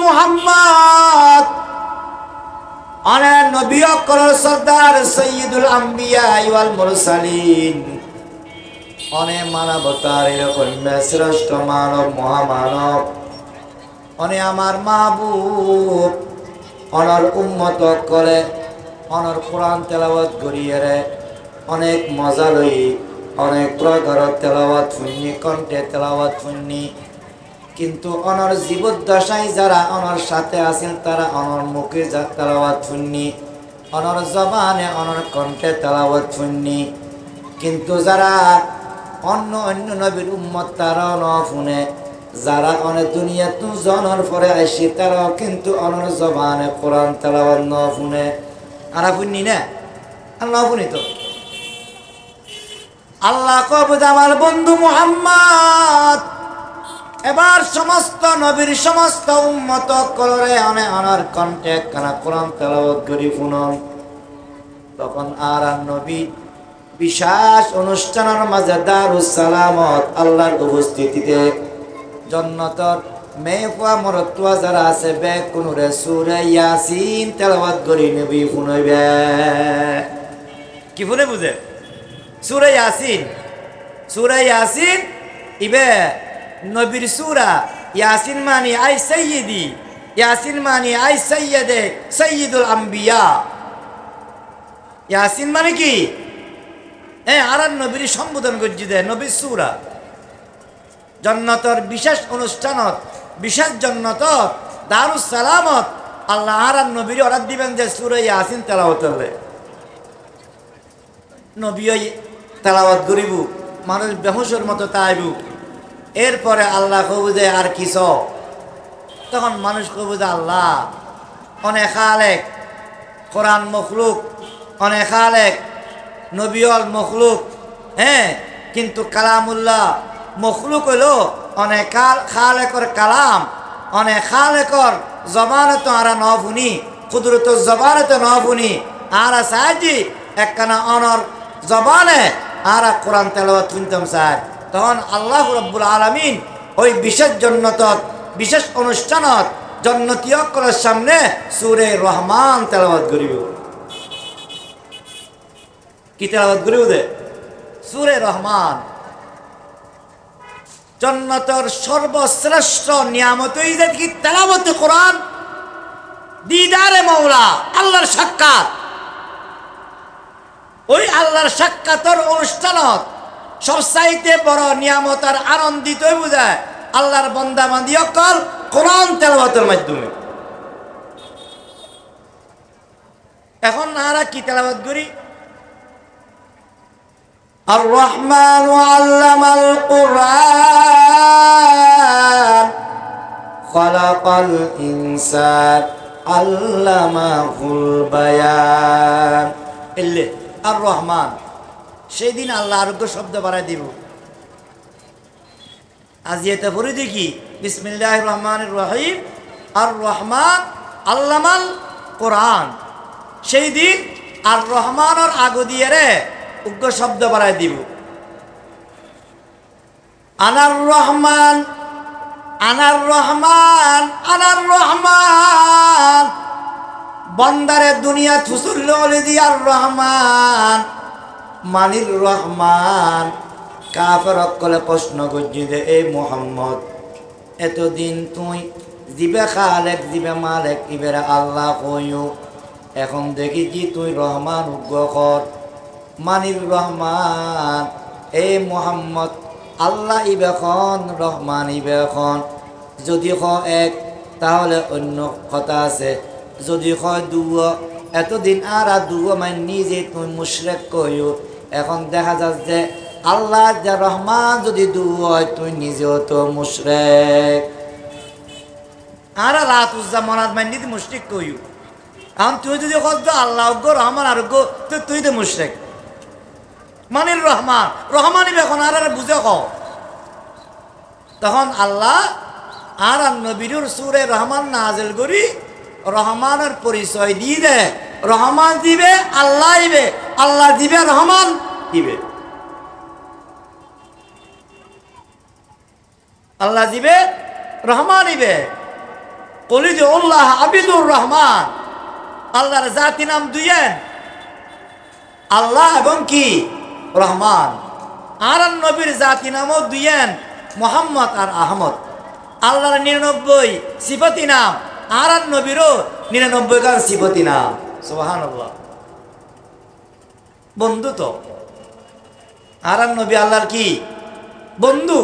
মুহাম্মদ আনে নবী অকরর সরদার সৈয়দুল আম্বিয়া ওয়াল মুরসালিন অনে মানবতার এরকম শ্রেষ্ঠ মানব মহামানব অনে আমার মাহবুব অনর উম্মত করে অনর কোরআন তেলাওয়াত করিয়ে রে অনেক মজা লই অনেক প্রকার তেলাওয়াত শুনি কণ্ঠে তেলাওয়াত শুনি কিন্তু অনর জীবদ্দশায় যারা অনর সাথে আছেন তারা অনর মুখে তেলাওয়াত শুনি অনর জবানে অনর কণ্ঠে তেলাওয়াত শুনি কিন্তু যারা অন্য অন্য নবীর উম্মত তারাও ন শুনে যারা অনেক দুনিয়া তু জনের পরে আসি তারাও কিন্তু অনর জবানে কোরআন তেলাওয়াত ন শুনে আরা শুনি না আর ন শুনি তো আল্লাহ কবুদ আমার বন্ধু মুহাম্মদ এবার সমস্ত নবীর সমস্ত উম্মত করে অনার কণ্ঠে কানা কোরআন তেলাওয়াত করি শুনন তখন আর নবী বিশেষ অনুষ্ঠানের মাঝে দারুস সালামত আল্লাহর উপস্থিতিতে জান্নাতের মেয়েফা মরতুয়া যারা আছে বে কোনরে সূরা ইয়াসিন তেলাওয়াত করি নবী শুনাইবে কি শুনে বুঝে সূরা ইয়াসিন ইবে নবীর সূরা ইয়াসিন মানি আই সাইয়্যিদি ইয়াসিন মানি আই সাইয়্যিদে সাইয়্যিদুল আম্বিয়া ইয়াসিন মানে কি আর নবীর সম্বোধন করছি দে নবীর সূরা জান্নাতের বিশেষ অনুষ্ঠানত বিশেষ জান্নাতত দারুস সালামত আল্লাহ আর নবীর অর্ডার দিবেন যে সূরা ইয়াসিন তেলাওয়াত করলে নবী তেলাওয়াত করিব মানুষ বেহুশের মতো তাইব এরপরে আল্লাহ কবুজে আর কিস তখন মানুষ কবুজে আল্লাহ অনেক খালেক কোরআন মখলুক অনেক খালেক নবীল মখলুক কিন্তু কালামুল্লাহ মখলুক হইল অনেক খালেকর কালাম অনেক খালেকর জবানে তো আর ন শুনি কুদরত জবানে তো ন শুনি আর সাহায্যি একখানা অনর জবানে আর কোরআন তেলাওয়াত শুনতাম চাই তখন আল্লাহ রাব্বুল আলামিন ওই বিশেষ জান্নাতত বিশেষ অনুষ্ঠানত জান্নাতীয়কলের সামনে সূরা রহমান তেলাওয়াত করিব কি তেলাওয়াত করিব দে সূরা রহমান জান্নাতের সর্বশ্রেষ্ঠ নিয়ামতই যে কি তেলাওয়াত কোরআন দিদারে মাওলা আল্লাহর সাক্ষাৎ ওই আল্লাহর সাক্ষাতের অনুষ্ঠানত সবচাইতে বড় নিয়ামত আর আনন্দিতই বোঝায় আল্লাহর বান্দা বান্দি অকল কোরআন তেলাওয়াতের মাধ্যমে এখন আমরা কি তেলাওয়াত করি আর রহমান আল্লামাল কুরআন খালাকাল ইনসান আল্লামাহুল বায়ান এলে আর রহমান সেই দিন আল্লাহ আরোগ্য শব্দ বাড়াই দিব আজ এতে পড়ে দেখি বিসমিল্লাহির রহমানির রহিম আর রহমান আল্লামাল কোরআন সেই দিন আর রহমানের আগু দিয়ে রে উগ্র শব্দ বাড়াই দিব আনার রহমান আনার রহমান আনার রহমান বন্দারে দুনিয়া থুসুল্ল দিয়ার রহমান মানির রহমান কাফের অকলে প্রশ্ন করছি যে এই মুহাম্মদ এতদিন তুই জিবে খালেক জিবে মালেক ইবেরা আল্লাহ কইও এখন দেখি কি তুই রহমান উগ্র কর মানির রহমান এই মুহাম্মদ আল্লাহ ইবেখন রহমান ইবেখন যদি খ এক তাহলে অন্য কথা আছে যদি হয় দুয়ো এতদিন আর দুয়ো মানে নিজে তুই মুশরিক কইও এখন দেখা যাচ্ছে যে আল্লাহ যে রহমান যদি দুয় তুই নিজেও তো মুশরিক আর রাত উজ্জামানাত মানে মুশরিক কইও এখন তুই যদি কত আল্লাহ রহমান আর তুই তো মুশরিক মানির রহমান রহমানই এখন আর বুঝে ক তখন আল্লাহ আর নবীর সূরা রহমান নাজিল করি রহমানের পরিচয় দিয়ে দে রহমান দিবে আল্লাহ দিবে আল্লাহ দিবে রহমান দিবে আল্লাহ দিবে রহমান দিবে কলিজ উল্লাহ আবিদুর রহমান, আল্লাহর জাতি নাম দুইয়েন, আল্লাহ এবং কি রহমান। আর নবীর জাতি নামও দুইয়েন, মোহাম্মদ আর আহমদ। আল্লাহর 99 সিফতি নাম, আর নবীরও 99 গান সিফতি নাম। সুবহানাল্লাহ। বন্ধু তো আর নবী আল্লাহর কি বন্ধু।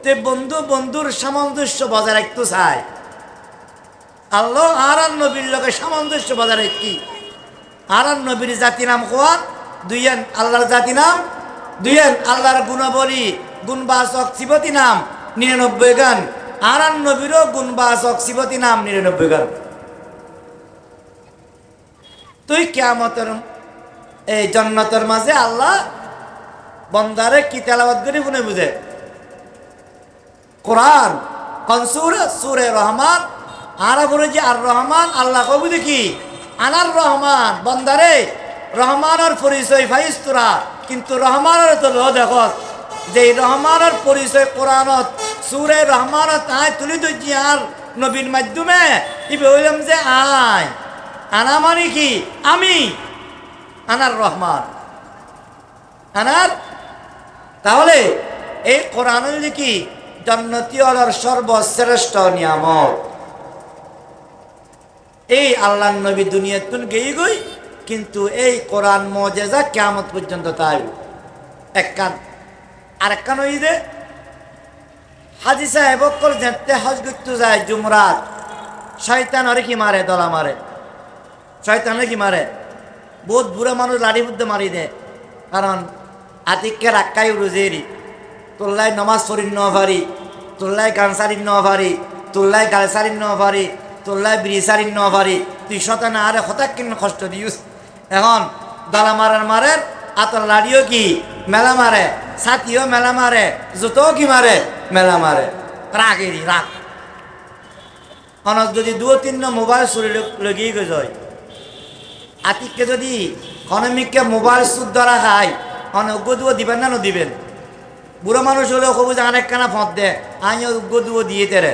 তে বন্ধু বন্ধুর সামঞ্জস্য বজায় রাখতে চায়। আল্লাহ আর নবীর লোকে সামঞ্জস্য বজায় রাখি। আর নবীর জাতি নাম কোয়া দুইয়েন, আল্লাহর জাতি নাম দুইয়েন, আল্লাহর গুণাবলী গুণবাচক সিফতি নাম 99 গান, আর নবীরও গুণবাচক সিফতি নাম 99 গান। তুই কিয়ামতের এই জান্নাতের মাঝে আল্লাহ বন্দারে কি তেলাওয়াত করে শুনে বুঝে? কোরআন কোন সূরা? সূরা রহমান। আর বলে যে আর রহমান, আল্লাহ কবু দেখি আনার রহমান, বন্দারে রহমানের পরিচয় ফাইস্তরা, কিন্তু রহমানের তো দেখো যে রহমানের পরিচয় কোরআনত সূরা রহমানত আয় তুলি ধরছি আর নবীর মাধ্যমে ইবে বললাম যে আয় আনা মানে কি আমি আনার রহমান আনার। তাহলে এই কোরআন কি জান্নাতীয়র সর্বশ্রেষ্ঠ নিয়ামত। এই আল্লাহর নবী দুনিয়াতুন গেই গই, কিন্তু এই কোরআন মুজিজা কিয়ামত পর্যন্ত তাই এক কান। আর এক কান ওই যে হাজী সাহেব কল যেতে হজ করতে যায় জুমরাত, শয়তান ওরে কি মারে, দলা মারে, শয়তানে কি মারে, বহুত বুড়া মানুষ লাড়ি বুদ্ধে মারি দেয়। কারণ আতিককে রাক্কাই রোজেরি, তোল্লাই নমাজ পড়ি ন পারি, তোল্লাই গান সারি ন পারি, তোল্লাই গাল সারি ন পারি, তোল্লাই বিড়ি সারি ন পারি, তুই শতানা আরে হঠাৎ কিন কষ্ট দিস। এখন দলা মারার মারের আতর লাড়িও কি মেলা মারে, ছাতিও মেলা মারে, জুতোও কি মারে মেলা মারে, রাগেরই রাগ। অনক যদি 2-3 মোবাইল চুরি লগিয়ে গেছ, আতিককে যদি ক্ষণমিককে মোবাইল সুদ ধরা খায়, অনজ্ঞ দুয়ো দিবেন না দিবেন? বুড়ো মানুষ হলেও কবু যে আরেক কানা ফত দে, আইন উগ্র দুয়ো দিয়ে তেরে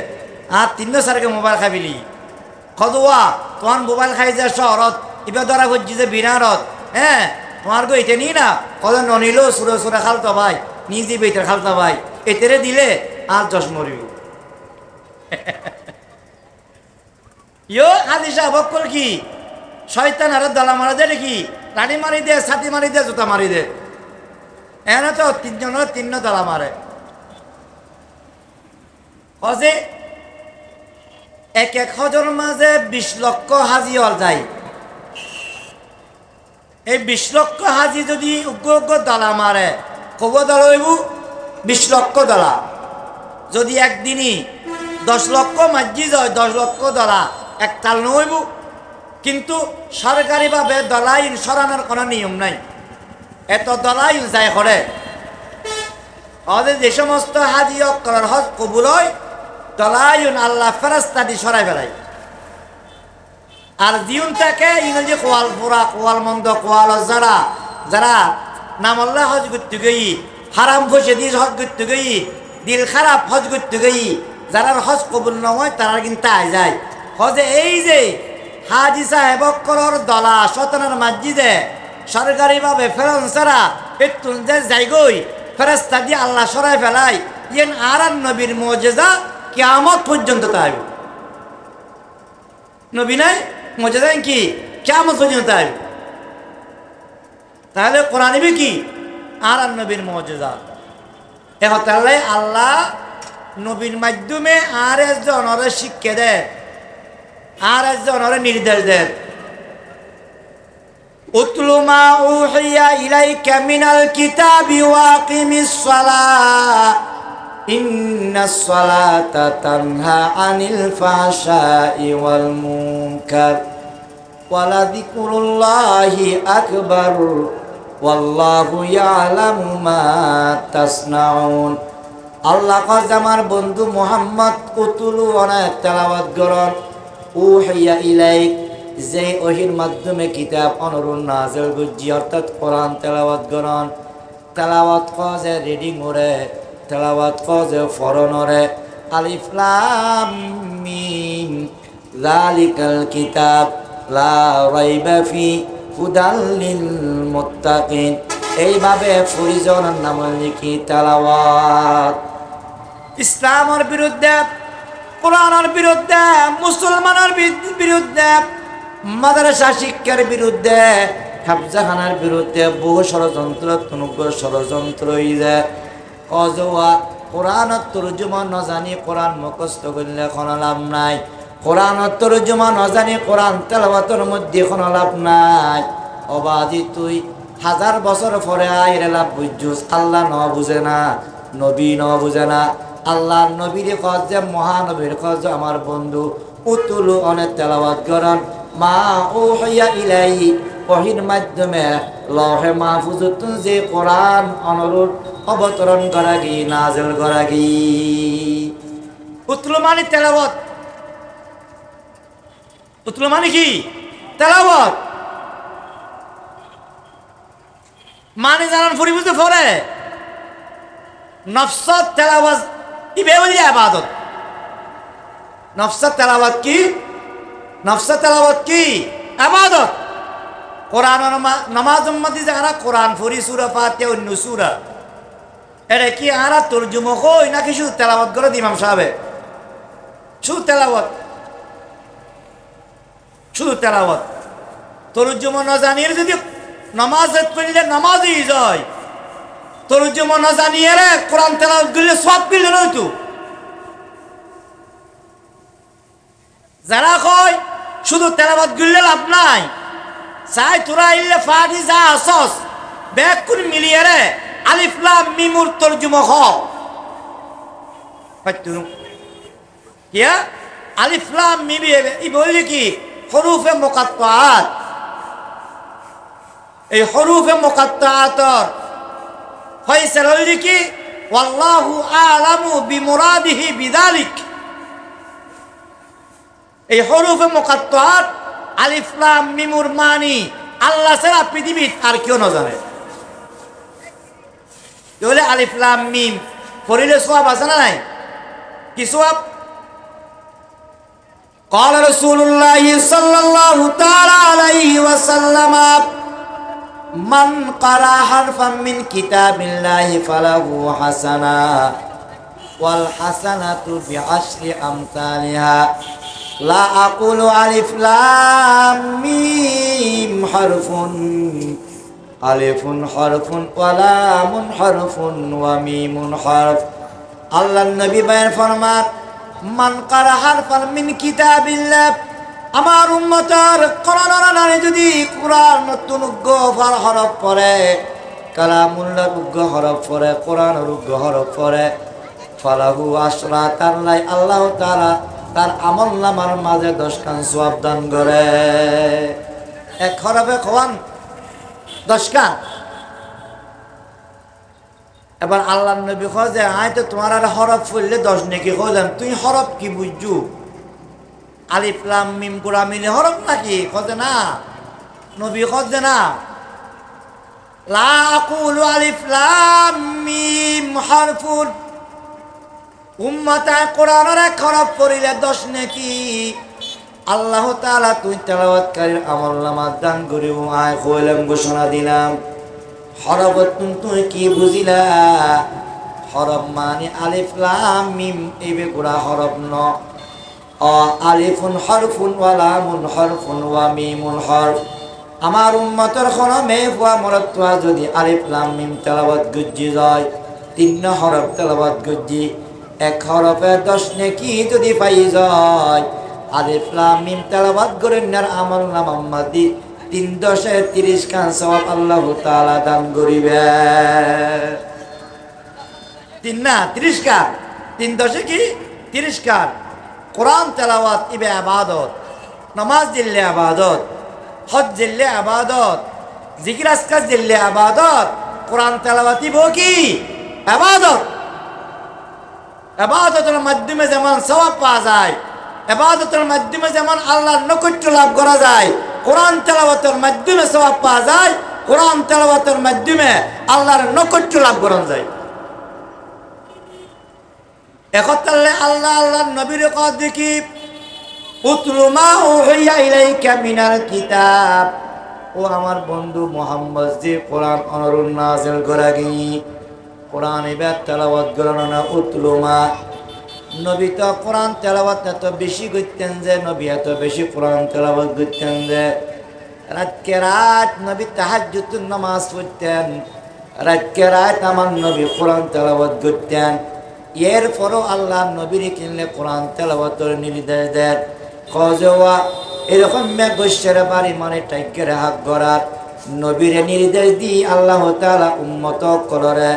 আর 3-4কে মোবাইল খাবিলি খদুয়া তোমার মোবাইল খাই যে শহরত এবার ধরা করছি যে বিনারত। হ্যাঁ তোমার গো এটা নিই না, কত ননিল সুরে সুরে খালতো ভাই, নিজে বেতের খালতো ভাই, এতেরে দিলে আর যশ মরিব। ইয়ো হাজি সাহেব বকল কি শয়তান আর দলা মারা দে নাকি, লাড়ি মারি দে, ছাতি মারি দে, জুতা মারি দে, এনে তো 3 দলা মারে। হজে এক হজর মাঝে 20 লক্ষ হাজি হল যায়। এই 20 লক্ষ হাজি যদি উগ্র দলা মারে, কব দল হইব 20 লক্ষ দলা। যদি একদিনই 10 লক্ষ মাঝি যায়, 10 লক্ষ দলা এক তাল নহইব। কিন্তু সরকারিভাবে দলাইন সরানোর কোনো নিয়ম নাই, এত দলাইন যায় করে। যে সমস্ত হাজি অক্করের হজ কবুল হয়, দলাইন আল্লাহ ফেরেশতা দি সরাই ফেলাই। আর জিউন থাকে ইংরেজি কোয়াল পুরা, কোয়াল মন্দ, কোয়াল যারা যারা নাম আল্লাহ হজ করতে গই, হারাম ফসে দিয়ে হজ করতে গই, দিল খারাপ হজ করতে গই, যারা হজ কবুল নয় তারা কিন্তু আয় যায় হজে। এই যে হাজি সাহেব অক্করের দলা শতানের মসজিদে সরকারিভাবে ফেরন ছাড়া একটু যাই গই, ফেরেশতা দিয়ে আল্লাহ সরাই ফেলাই। ইয়েন আর নবীর মুজিজা কিয়ামত পর্যন্ত তাই নবী নাই মুজিজা কি কিয়ামত পর্যন্ত তাই। তাহলে কোরআন কি আর নবীর মুজিজা। এহতালে আল্লাহ নবীর মাধ্যমে আর একজনের শিক্ষা দেয়, আর একজনের নির্দেশ দেয়। উতলু মা উহিয়া ইলাইকা মিনাল কিতাবি ওয়া আকিমিস সালাহ ইন্নাস সালাতা তানহা আনিল ফাহশাই ওয়াল মুনকার ওয়ালা যিকরুল্লাহি আকবার ওয়াল্লাহু ইয়ালামু মা তাসনাউন। আল্লাহ কয় আমার বন্ধু মুহাম্মদ উতলু অনেক তেলাওয়াত করন, উহিয়া ইলাইক যে ওহির মাধ্যমে কিতাব অনুরূপ নাযিল করছি, অর্থাৎ কোরআন তেলাওয়াত করন। তেলাওয়াত কজে রিডিং ওরে, তেলাওয়াত কজে ফরন ওরে। আলিফ লাম মিম যালিকাল কিতাব লা রাইবা ফি হুদাল লিল মুত্তাকিন। এইভাবে ফরিজনের নাম লিখি তেলাওয়াত। ইসলামের বিরুদ্ধে, কোরআনের বিরুদ্ধে, মুসলমানের বিরুদ্ধে, মাদ্রাসা শিক্ষার বিরুদ্ধে, হাফজাখানার বিরুদ্ধে বহু ষড়যন্ত্র, ষড়যন্ত্র অজোয়া কোরআনের তরজমা ন জানি কোরআন মুখস্থ করলে কোনো লাভ নাই। কোরআনের তরজমা ন জানি কোরআন তেলাওয়াতের মধ্যে কোনো লাভ নাই। অবাদি তুই 1000 বছর পরে আইরে লাভ বুঝছুস, আল্লাহ ন বুঝে না, নবী ন বুঝে না। আল্লাহ নবীর কজ যে মহানবীর কজ আমার বন্ধু উতুলু অনেক তেলাওয়াত করেন মা উহিয়া ইলাইহি, ওহীর মাধ্যমে লৌহে মাহফুজত যে কোরআন অনুরূপ অবতরণ করা গি, নাজিল করা গি। উতলু মানে তেলাওয়াত, উতলু মানে কি তেলাওয়াত মানে জানান ফুরি বুঝতে ফলে নফসত তেলাওয়াত ইবে বলি ইবাদত। নফসত তেলাওয়াত কি? নফসত তেলাওয়াত কি? ইবাদত। কোরআন নামাজ উম্মতি যারা কোরআন ফুরি সূরা ফাতিহা অন্য সূরা এটা কি আরা তরজমা কই নাকি শুধু তেলাওয়াত করে ইমাম সাহেব? শুধু তেলাওয়াত, শুধু তেলাওয়াত। তরজমা না জানিয়ে যদি নামাজ পড়লে নামাজই যায়, তরজমা না জানিয়ে রে কোরআন তেলাওয়াত করলে সব পেলে নয়তো। যারা কয় শুধু তেলাওয়াত করলে লাভ নাই, চাই তোরা ইল্লে ফাটি যা আসস ব্যাগ করে মিলিয়ে রে আলিফ লাম মিমুর তরজমা হ কিয়া আলিফ লাম মিম ই বললি কি হরুফে মুকাত্তাআত। এই হরুফে মুকাত্তাআতর ফয়সালা হইল কি ওয়াল্লাহু আ'লামু বিমুরাদিহি বিযালিক। এই হরুফে মুকাত্তাআত আলিফ লাম মিমুর মানি আল্লাহ ছাড়া পৃথিবীর আর কেউ না জানে। তাহলে আলিফ লাম মিম পড়িলে সওয়াব আছে না নাই? কি সওয়াব? قال رسول الله صلى الله تعالى عليه وسلم من قرأ حرفا من كتاب الله فله حسنة والحسنة بعشر أمثالها لا أقول ألف لام ميم حرف ألف حرف ولام حرف وميم حرف। আল্লাহ নবী বয়ান ফরমান মান কারা হারফান মিন কিতাবিল্লাহ, আমার উম্মতের কোরআনের নামে যদি কোরআন নতুন উগ্র হরফ পড়ে, কালামুল্লাহ উগ্র হরফ পড়ে, কোরআনের উগ্র হরফ পড়ে, ফালাহু আশরা, তার লাই আল্লাহ তাআলা তার আমলনামার মাঝে 10 খান সওয়াব দান করে। এক হরফে কোরআন 10 খান। এবার আল্লাহ নবী কয় যে আয় তো তোমার আর হরফ পড়লে 10 নেকি কইলাম, তুই হরফ কি বুঝছু? আলিফ লাম মিম গুড়া মিলে হরফ নাকি? কয় না। নবী কয় যে না, লা আকুলু আলিফ লাম মিম হারফুন, উম্মতে কোরআনের এক হরফ পড়িলে 10 নেকি আল্লাহ তাআলা তুই তেলাওয়াতকারীর আমলনামা দান করিব। আয় কইলাম, ঘোষণা দিলাম। হরফ তুই কি বুঝিলা? হরফ মানে আলিফ লাম মিম এইবে গুড়া হরফ ন। আলিফুন হরফুন ওয়া লামুন হরফুন ওয়া মিমুন হরফ। আমার উম্মতের খনমে হুয়া মরত্বা যদি আলিফ লাম মিম তেলাওয়াত গুজি যায়, 3 হরফ তেলাওয়াত গুজি, এক হরফে 10 নেকি যদি পাই যায়, আলিফ লাম মিম তেলাওয়াত করেন আমল নামাম্মাদি 3 10 30 খান সওয়াব আল্লাহ তাআলা দান করিবে। 3 না 30 খান, 3 10 কি 30 খান। কোরআন তেলাওয়াত ইবে ইবাদত, নামাজ দিল্লে ইবাদত, হজ দিল্লে ইবাদত, জিকির আজকার দিল্লে ইবাদত, কোরআন তেলাওয়াত ইবো কি ইবাদত। ইবাদতের মাধ্যমে যেমন সওয়াব পাওয়া যায়, ইবাদতের মাধ্যমে যেমন আল্লাহর নৈকট্য লাভ করা যায়, কোরআন তেলাওয়াতের মাধ্যমে সওয়াব পাওয়া যায়, কোরআন তেলাওয়াতের মাধ্যমে আল্লাহর নৈকট্য লাভ করা যায়। একতালে আল্লাহ আল্লাহর নবীর কথা দেখি উতলু মা উহিয়া ইলাইকা মিনাল কিতাব, ও আমার বন্ধু মোহাম্মদ যে কোরআন অনরুন নাযিল করা গি কোরআন এবার তেলাওয়াত করানো না। উতলু মা, নবী তো কোরআন তেলাওয়াত এত বেশি করতেন যে, নবী এত বেশি কোরআন তেলাওয়াত করতেন যে রাতকে রাত নবী তাহাজ্জুদের নামাজ পড়তেন, রাতকে রাত আমার নবী কোরআন তেলাওয়াত করতেন। এরপরও আল্লাহ নবীর কিনলে কোরআন তেলাওয়াতের নির্দেশ দেন, কজওয়া এরকম মেঘের বাড়ি মানে টাইকের হাত গড়ার নবীর নির্দেশ দিয়ে আল্লাহ তাআলা উম্মত করে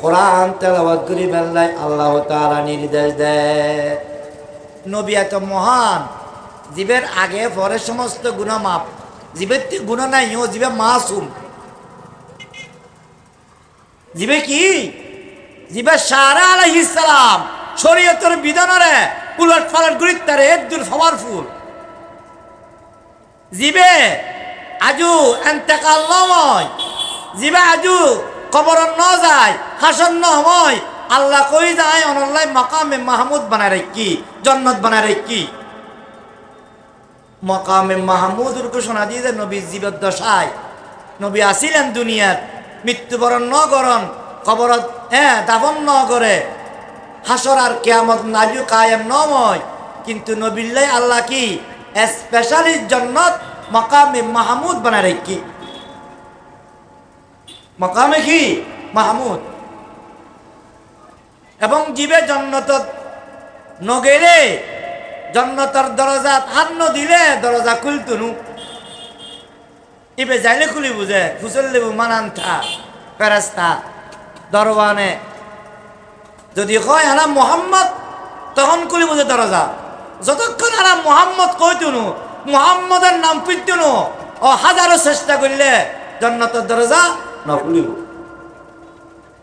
কোরআন তেলাওয়াত করি বেলায় আল্লাহ তাআলা নির্দেশ দেয়। নবী এত মহান, জীবের আগে পরে সমস্ত গুনাহ মাপ, জীবের গুনাহ নাই, ও জীবে মাসুম। জীবে কি? জীবে সারা আলাইহিস সালাম শরীয়তের বিধানরে উলট পালট করিতারে একদুর পাওয়ারফুল। জীবে আজু এন্তেকাল নয়, জীবে আজু কবর ন যায়, হাসন ন হয়, আল্লাহ কই যায় অনল্লাই মাকামে মাহমুদ বানায় রাখি, জন্নত বানায় রাখি। মকামে মাহমুদুর ঘোষণা দিয়ে যে নবী জীবের দশায় নবী আসিলেন দুনিয়ার, মৃত্যুবরণ ন করন, কবরত দাফন ন করে, হাসর আর কিয়ামত নাজু কায়েম নয়, কিন্তু নবিল্লাই আল্লাহ কি স্পেশালি জন্নত মকামে মাহমুদ বানায় রাখি। মকামে কি মাহমুদ। এবং জীবে জন্নত নগেলে জন্নতর দরজা হাত ন দিলে দরজা খুলতুনু, ইবে যাইলে খুলি বুঝে ফুসল লেবু মানান থা ফেরেস্তা দরবানে যদি কয় হারা মোহাম্মদ তখন খুলি বুঝে দরজা। যতক্ষণ হারা মোহাম্মদ কইতুনু, মোহাম্মদের নাম পিতুনু, ও হাজারো চেষ্টা করলে জন্নতের দরজা নকুলিব।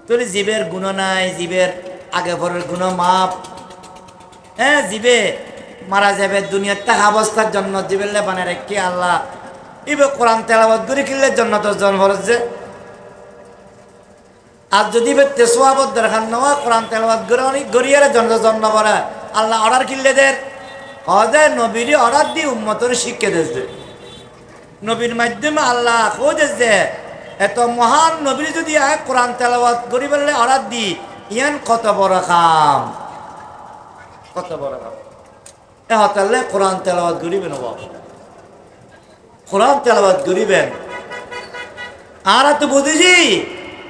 তোর জীবের গুণ নাই, জীবের আগে পরের গুণ মাপ। জীবে মারা যাবে দুনিয়ার টাকা অবস্থার জন্য জীবের বানে রেখে আল্লাহ ইবে কোরআন তেলাওয়াত করে কিনলে জন্নতের জন্ম হচ্ছে। আর যদি তেসোয়াবত দরকার নেওয়া কোরআন তেলাওয়াত গড়িয়ে জন্নত জন্ম করে আল্লাহ অর্ডার কিনলে দের হদে নবীর অর্ডার দিয়ে উম্মতের শিক্ষা দিয়েছে। নবীর মাধ্যমে আল্লাহ খোঁজেছে এত মহান নবীর যদি কোরআন তেলাওয়াত করি বললে অর্ডার দি ইয়ান কত বড় কাম, কত বড় কাম। হতালে কোরআন তেলাওয়াত করিবেন, কোরআন তেলাওয়াত করিবেন। আর তো বুঝেছি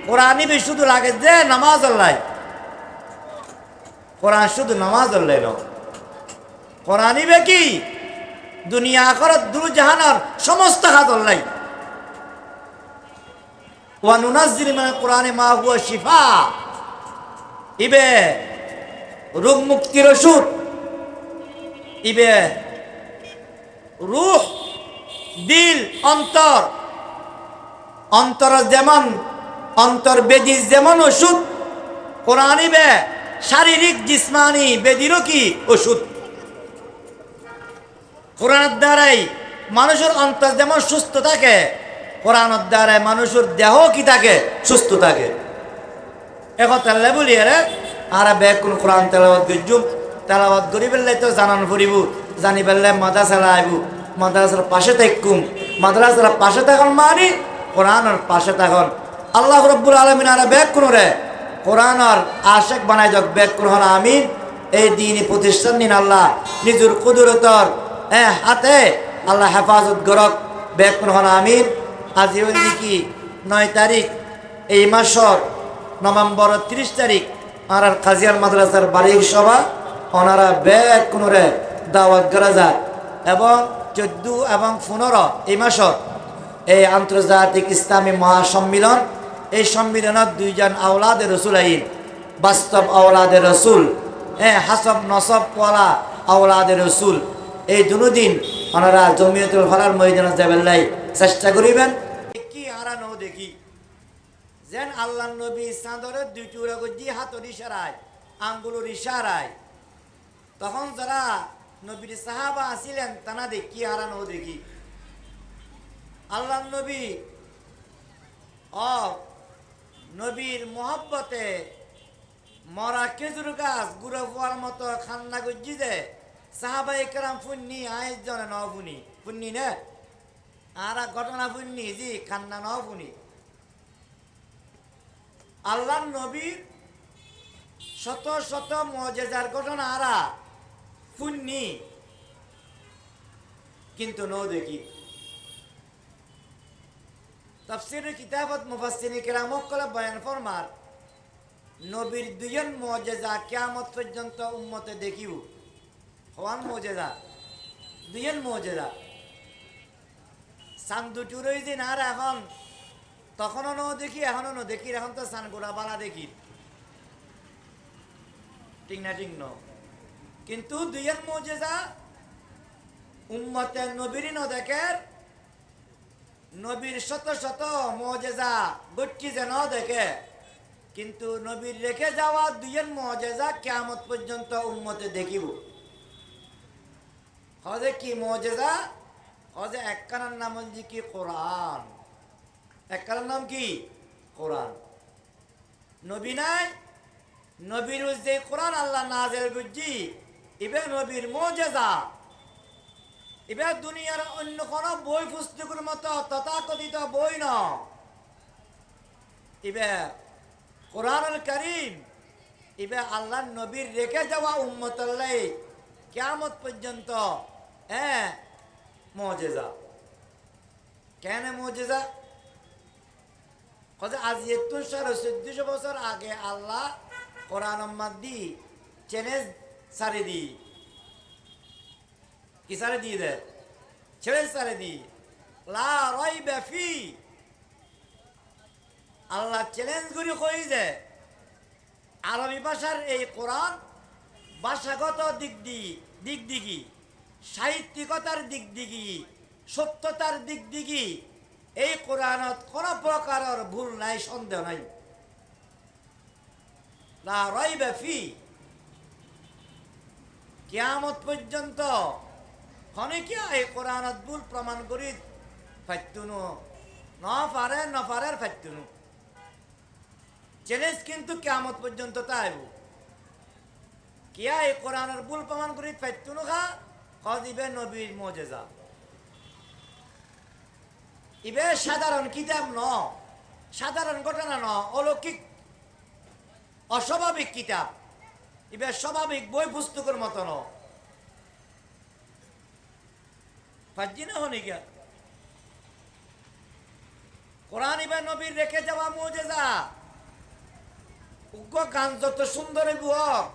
কোরআনই বে শুধু লাগে যে নামাজ আল্লাহ, কোরআন শুধু নামাজ আল্লাহ ন, কোরআনই বে কি দুনিয়া আখিরাত দুরু জাহানার সমস্ত হাত আল্লাহ। ওয়া নুনাজ্জিলু মিনাল কোরআনি মা হুয়া শিফা, ইবে রোগ মুক্তির ওষুধ, ইবে রূহ দিল অন্তর, অন্তর যেমন অন্তর বেদি যেমন ওষুধ, কোরআন ইবে শারীরিক জিসমানি বেদিরও কি ওষুধ। কোরআনের দ্বারাই মানুষের অন্তর যেমন সুস্থ থাকে, কোরআনের দ্বারাই মানুষের দেহ কি থাকে সুস্থ থাকে। একথা বলি রে আর বেকুন কোরআন তেলাওয়াত গজুম তেলাওয়াত করি ফেললে তো জানান ফুরিব, জানি ফেললে মাদ্রাসা আইব, মাদ্রাসার পাশে থাকুম, মাদ্রাসার পাশে থাকুন মানে কোরআনের পাশে থাকুন। আল্লাহ রব্বুল আলামিন আর বেকুন রে কোরআনের আশেক বানাই যাক বেকুন হন আমিন। এই দিনই প্রতিষ্ঠান দিন আল্লাহ নিজের কুদরতর হাতে আল্লাহ হেফাজত করক বেকুন হন আমিন। আজি হল কি 9 তারিখ এই মাসর নভেম্বর 30 তারিখ আর কাজিয়ান মাদ্রাসার বার্ষিক সভা ওনারা ব্যাগ কোনরে দাওয়াত করা যায় এবং 14 এবং 15 এই মাসত এই আন্তর্জাতিক ইসলামী মহাসম্মিলন। এই সম্মিলনত 2 জন আওলাদে রসুল আইন, বাস্তব আওলাদে রসুল, হাসব নসব ওয়ালা আওলাদে রসুল। এই দুদিন ওনারা জমিয়তুল ফালার ময়দানে যাবেলাই চেষ্টা করিবেন। কি হারানো দেখি যেন আল্লাহ নবী চাঁদরের 2 টুকরা করে হাতের ইশারায় আঙ্গুলের ইশারায়, তখন যারা নবীর সাহাবা আছিলেন তারা দেখি হারানো দেখি আল্লাহ নবী নবীর মহব্বতে মরা খেজুর গাছ গুঁড়ো পোয়ার মতো খান্না গজ্জি যে সাহাবায়ে কেরাম ফুন্নি আইজ জনে ন ফুনি ফুন্নি নে আর ঘটনা ফুন্নি জি কান্না ন ফুনি আল্লাহর নবীর শত শত মুজিজার ঘটনা আরা ফুন্নি কিন্তু ন দেখি তাফসীরের কিতাবত মুফাসসিরিন কেরাম কলে বয়ান ফরমার নবীর দুইজন মুজিজা কিয়ামত পর্যন্ত উম্মতে দেখিব হওয়ান মুজিজা দুইজন মুজিজা সান দুটুরই দিন আর এখন তখনও ন দেখি এখনও ন দেখি এখন তো সান গোড়া বালা দেখি ঠিক না ঠিক ন কিন্তু দুইজন মুজিজা উম্মতের নবীরই ন দেখে নবীর শত শত মুজিজা গচ্ছি যেন দেখে কিন্তু নবীর রেখে যাওয়া দুইজন মুজিজা কিয়ামত পর্যন্ত উম্মতে দেখিব হজে কি মুজিজা হজে একখানার নাম হচ্ছে কি কোরআন একখানার নাম কি কোরআন নবী নাই নবীর যে কোরআন আল্লাহ নাযিল করছি ইবে নবীর মুজিজা এবার দুনিয়ার অন্য কোন বই পুস্তকের মতো তথাকথিত বই ন এবার কোরআনুল কারীম এবার আল্লাহ নবীর রেখে যাওয়া উম্মতুল্লাহ কিয়ামত পর্যন্ত মুজিজা কেন মুজিজা কত আজ 1400 বছর আগে আল্লাহ কোরআন মাদ্দি চ্যালেঞ্জ সারি দি কি সারে দিয়ে দেয় চ্যালেঞ্জ সারে দি লা রাইবা ফি আল্লাহ চ্যালেঞ্জ করে কই যে আরবি ভাষার এই কোরআন ভাষাগত দিক দিকি সাহিত্যিকতার দিক দিকি সত্যতার দিক দিকি এই কোরআনত কোনো প্রকারের ভুল নাই সন্দেহ নাই লা রাইবা ফি কিয়ামত পর্যন্ত খনিকিয়া এই কোরআনত ভুল প্রমাণ করি ফাইতুনো নফারের ফাইতুনো চ্যালেঞ্জ কিন্তু কিয়ামত পর্যন্ত তাইব কিয়া এই কোরআনের ভুল প্রমাণ করি ফাইতুনো দিবে নবীর মুজিজা ইবে সাধারণ কিতাব ন সাধারণ ঘটনা ন অলৌকিক অস্বাভাবিক কিতাব ইবে স্বাভাবিক বই পুস্তকের মতো ন ফাজি না হনি গিয়া কোরআন ইবে নবীর রেখে যাওয়া মুজিজা উগ্র গান যত সুন্দর বুয়ক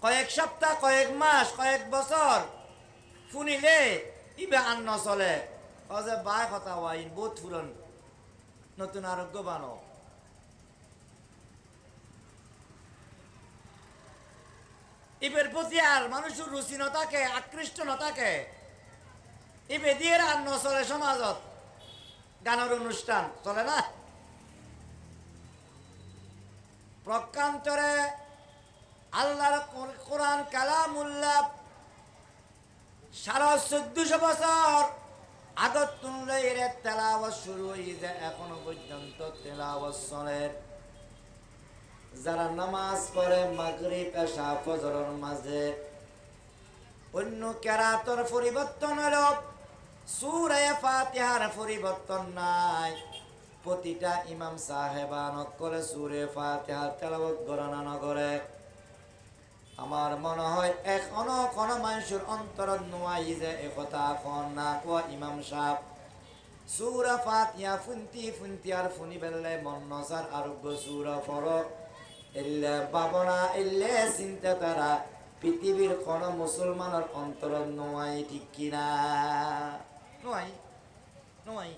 কয়েক সপ্তাহ কয়েক মাস কয়েক বছর শুনিলে ইবে আন্ন চলে যে বাই কথা ওয়াইন বহুত ফুরন নতুন আরোগ্য বানো ইবের প্রতি আর মানুষের রুচি নথাকে আকৃষ্ট নথাকে ইবে দিয়ে আন্ন চলে সমাজত গানের অনুষ্ঠান চলে না প্রকান্তরে আল্লাহর কোরআন কালামুল্লাহ 1450 বছর আগত তুললে এর তেলাওয়াত শুরু হয়েছে এখনো পর্যন্ত তেলাওয়াত চলে যারা নামাজ পড়ে মাগরিব এশা ফজরের মাঝে অন্য কেরাতের পরিবর্তন হলো সূরা ফাতিহার পরিবর্তন নাই প্রতিটা ইমাম সাহেবানত করে সূরা ফাতিহা তেলাওয়াত গণনা না করে আমার মনে হয় এখনো কোন মানুষের অন্তর নোয়াই যে একথা কোন না কো ইমাম সাহেব সূরা ফাতিহা ফুন্তি আর ফুনি বেললে মন নসার আরোগ্য সূরা পড়ো এলে বাবনা এলে চিন্তা তারা পৃথিবীর কোন মুসলমানের অন্তর নোয়াই ঠিক কিনা নোয়াই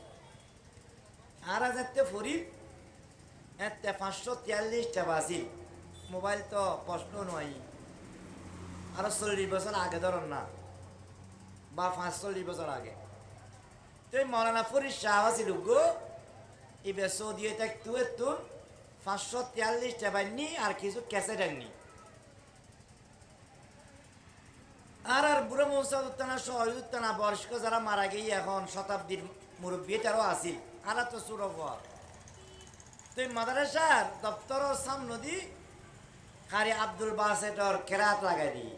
আর যাতে ফরি এতে 543টা বাসিল মোবাইল তো প্রশ্ন নয় আরো 40 বছর আগে ধরুন না বা 45 বছর আগে তুই মৌলানা ফরিদ শাহ আছিল গো ইবে সৌদিয়ে থাকতু এতুন 543টা বান্নি আর কিছু ক্যাসেট আননি আর বুড়ো মৌসাদুত্তানা শহীদুত্তানা বয়স্ক যারা মারা গিয়ে এখন শতাব্দীর মুরব্বী তারাও আসিল আর তো সুরফ তুই মাদ্রাসার দপ্তর সামনে দি কারি আব্দুল বাসেটর কেরাত লাগাই দিই,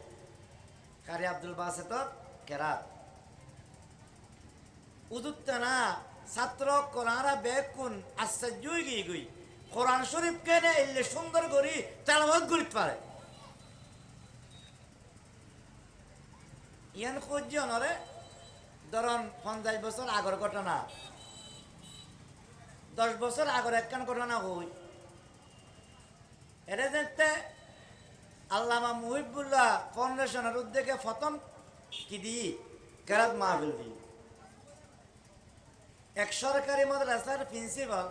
কারি আব্দুল বাসেটর কেরাত উদুত্তা না ছাত্র কোরআনা বেকুন আশ্চর্যই গিয়ে গই কোরআন শরীফ কেনে এলে সুন্দর করি তেলাওয়াত করিতে পারে। ইয়ান খুঁজছি অনরে ধরুন 50 বছর আগর ঘটনা, 10 বছর আগর একখান ঘটনা হই এটা দেখতে আল্লামা মুহিবুল্লাহ ফাউন্ডেশনের উদ্যোগে প্রথম কি দিই কেরাত মাহফিল দিই। এক সরকারি মাদ্রাসার প্রিন্সিপাল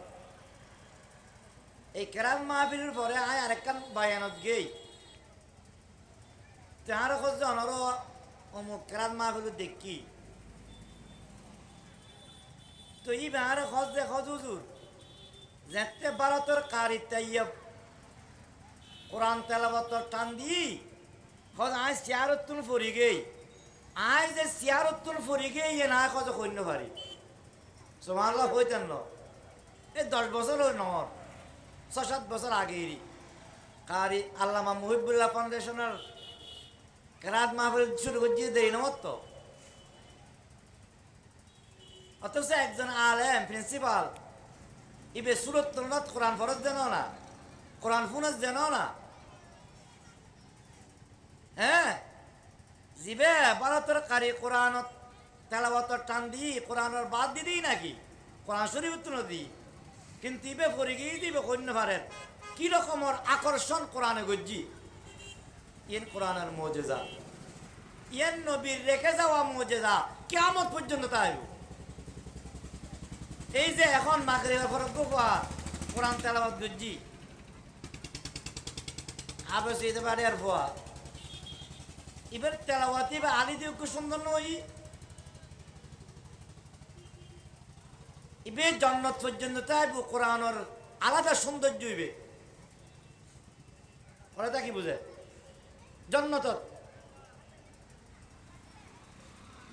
এই কেরাত মাহফিলের পরে আয় আরেকখান বায়ানত গেই তাহার খোঁজ অনর অমুক কেরাত মাহফিল দেখি তো ই বেহারে খোঁজ দে খোঁজ হুজুর যেতে ভারতের কারি তাইয়ব কোরআন তেলাওয়াতর টান দি খোঁজ আয় সিয়ারতুল ফরি গেই আয় যে সিয়ারতুল ফরি গেই এ না খোঁজ কইন্য পারি সুবহানাল্লাহ হইতেন না এই 10 বছর হই নহর 6-7 বছর আগেরই কারি আল্লামা মুহিবুল্লাহ ফাউন্ডেশনের কেরাত মাহফিল শুরু করছি দেরি না তো অথচ একজন আলেম প্রিন্সিপাল ইবে সুরত তুলনাত কোরআন ফরজ জানো না, কোরআন ফুনজ জানো না, হ্যাঁ জিবে ভারতের কারি কোরআন তেলাওয়াতর টান দি কোরআনের বাদ দি দিই নাকি কোরআন শরীফ তুলে দিই কিন্তু ইবে পড়ে গিয়ে দিবে কন্য পারেন কি রকমের আকর্ষণ কোরআনে গজ্জি ইয়েন কোরআনের মুজিজা ইয়েন নবীর রেখে যাওয়া মুজিজা কিয়ামত পর্যন্ত তাই। এই যে এখন মাগরিবের পর কোরআন তেলাওয়াত গজ্জি আবে সেতে পারে আর ভুয়া এবার তেলাওয়াতি বা আলি দিয়ে খুব সুন্দর নই ইবে জন্নত পর্যন্ত তাইব কোরআনের আলাদা সৌন্দর্য হইবে ওরা কি বুঝে